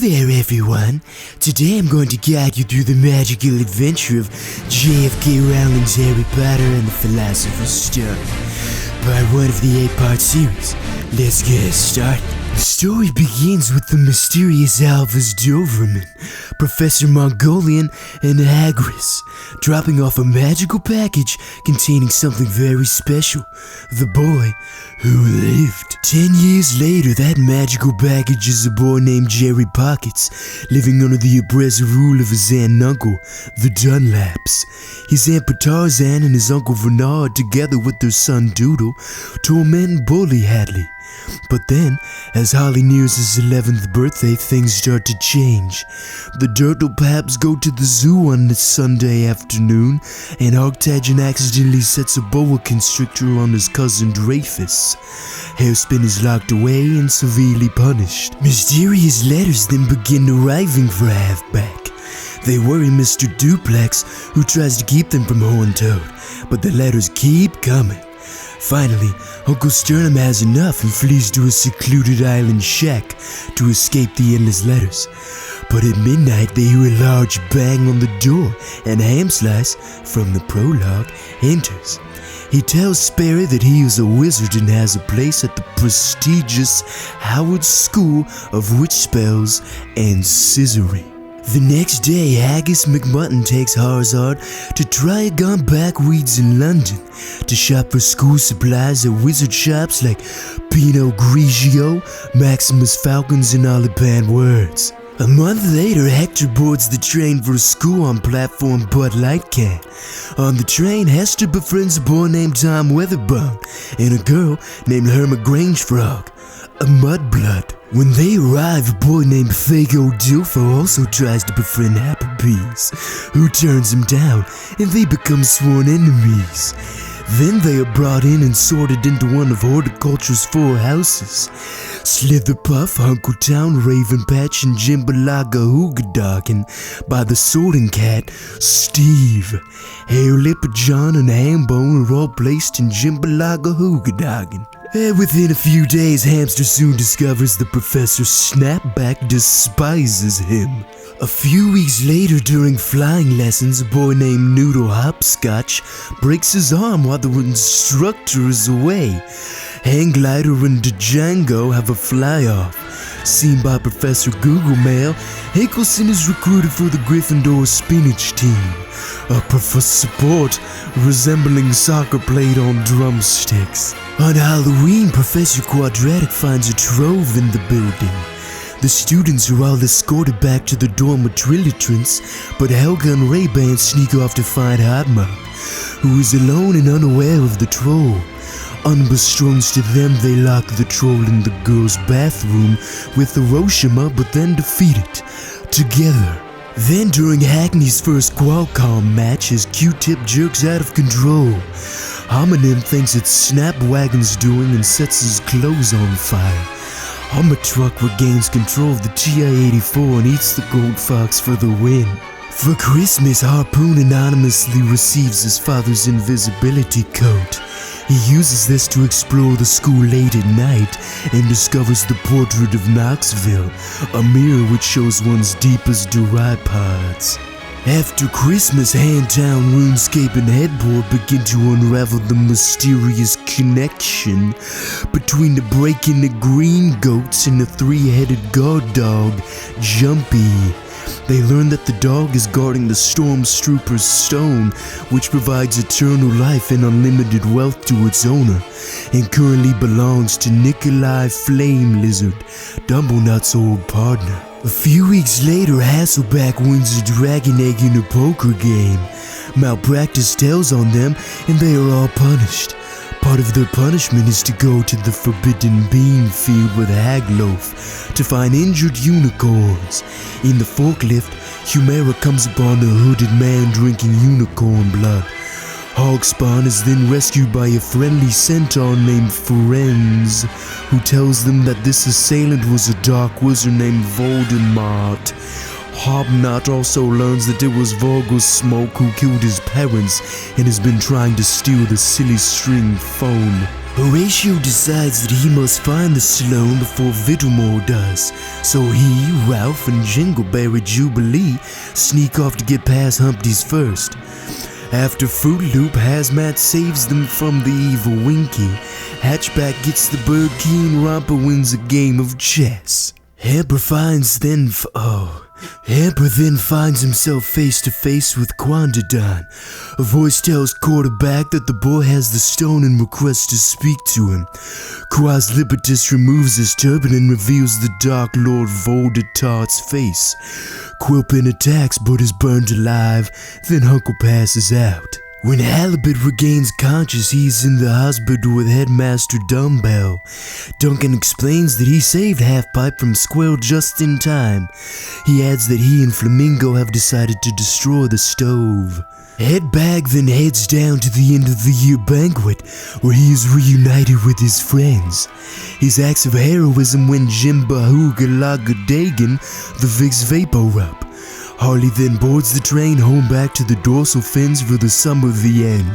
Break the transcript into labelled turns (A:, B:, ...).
A: there, everyone. Today I'm going to guide you through the magical adventure of J.F.K. Rowling's Harry Potter and the Philosopher's Stone, part 1 of the 8-part series. Let's get started. The story begins with the mysterious Albus Doberman, Professor Mongolian, and Hagrid dropping off a magical package containing something very special, the boy who lived. 10 years later, that magical package is a boy named Jerry Pockets, living under the oppressive rule of his aunt and uncle, the Dunlaps. His Aunt Tarzan and his Uncle Bernard, together with their son Doodle, torment and bully Hadley. But then, as Holly nears his 11th birthday, things start to change. The Dirtlepaps go to the zoo on this Sunday afternoon, and Arctagian accidentally sets a boa constrictor on his cousin Dreyfus. Hairspin is locked away and severely punished. Mysterious letters then begin arriving for Halfback. They worry Mr. Duplex, who tries to keep them from Horntoad, but the letters keep coming. Finally, Uncle Sternum has enough and flees to a secluded island shack to escape the endless letters. But at midnight, they hear a large bang on the door, and Hamslice, from the prologue, enters. He tells Sperry that he is a wizard and has a place at the prestigious Howard School of Witch Spells and Scissoring. The next day, Haggis McMutton takes Harzard to Triagon Backweeds in London to shop for school supplies at wizard shops like Pinot Grigio, Maximus Falcons, and Olipan Words. A month later, Hector boards the train for school on platform Bud Light Can. On the train, Hester befriends a boy named Tom Weatherbone and a girl named Herma Grangefrog, a mudblood. When they arrive, a boy named Fago Dilfo also tries to befriend Applebee's, who turns him down, and they become sworn enemies. Then they are brought in and sorted into one of Horticulture's 4 houses: Slitherpuff, Hunkletown, Ravenpatch, and Jimbalaga Hoogadoggin by the sorting cat, Steve. Hairlip, John, and Hambone are all placed in Jimbalaga Hoogadoggin. Within a few days, Hamster soon discovers the Professor Snapback despises him. A few weeks later, during flying lessons, a boy named Noodle Hopscotch breaks his arm while the instructor is away. Hang Glider and Django have a fly-off. Seen by Professor Google Mail, Hankelson is recruited for the Gryffindor spinach team, a sport resembling soccer played on drumsticks. On Halloween, Professor Quadratic finds a trove in the building. The students are all escorted back to the dorm with Trillitrants, but Helga and Ray-Ban sneak off to find Hotmug, who is alone and unaware of the troll. Unbeknownst to them, they lock the troll in the girls' bathroom with Hiroshima, but then defeat it together. Then during Hackney's first Qualcomm match, his Q-tip jerks out of control. Homonym thinks it's Snapwagon's doing and sets his clothes on fire. Homotruck regains control of the TI-84 and eats the Gold Fox for the win. For Christmas, Harpoon anonymously receives his father's invisibility coat. He uses this to explore the school late at night and discovers the portrait of Knoxville, a mirror which shows one's deepest deripods. After Christmas, Handtown, RuneScape, and Headboard begin to unravel the mysterious connection between the break-in the green goats and the 3-headed guard dog, Jumpy. They learn that the dog is guarding the Stormtrooper's stone, which provides eternal life and unlimited wealth to its owner, and currently belongs to Nikolai Flame Lizard, Dumblenut's old partner. A few weeks later, Hasselback wins a dragon egg in a poker game. Malpractice tells on them, and they are all punished. Part of their punishment is to go to the Forbidden Bean field with Hagloaf to find injured unicorns. In the forklift, Humera comes upon a hooded man drinking unicorn blood. Hogspawn is then rescued by a friendly centaur named Ferenz, who tells them that this assailant was a dark wizard named Voldemort. Hobnot also learns that it was Vorgil Smoke who killed his parents and has been trying to steal the silly string phone. Horatio decides that he must find the Sloan before Vittermore does, so he, Ralph, and Jingleberry Jubilee sneak off to get past Humpty's first. After Fruit Loop Hazmat saves them from the evil Winky, Hatchback gets the bird key and Romper wins a game of chess. Hamper then finds himself face to face with Quandadon. A voice tells Quarterback that the boy has the stone and requests to speak to him. Quaslibertus removes his turban and reveals the Dark Lord Voldetart's face. Quilpin attacks but is burned alive, then Hunkle passes out. When Halibut regains conscious, he's in the hospital with Headmaster Dumbbell. Duncan explains that he saved Halfpipe from Squirrel just in time. He adds that he and Flamingo have decided to destroy the stove. Headbag then heads down to the end of the year banquet, where he is reunited with his friends. His acts of heroism win Jim Bahooga Dagan the Vicks Vapor up. Harley then boards the train home back to the dorsal fins for the sum of the end.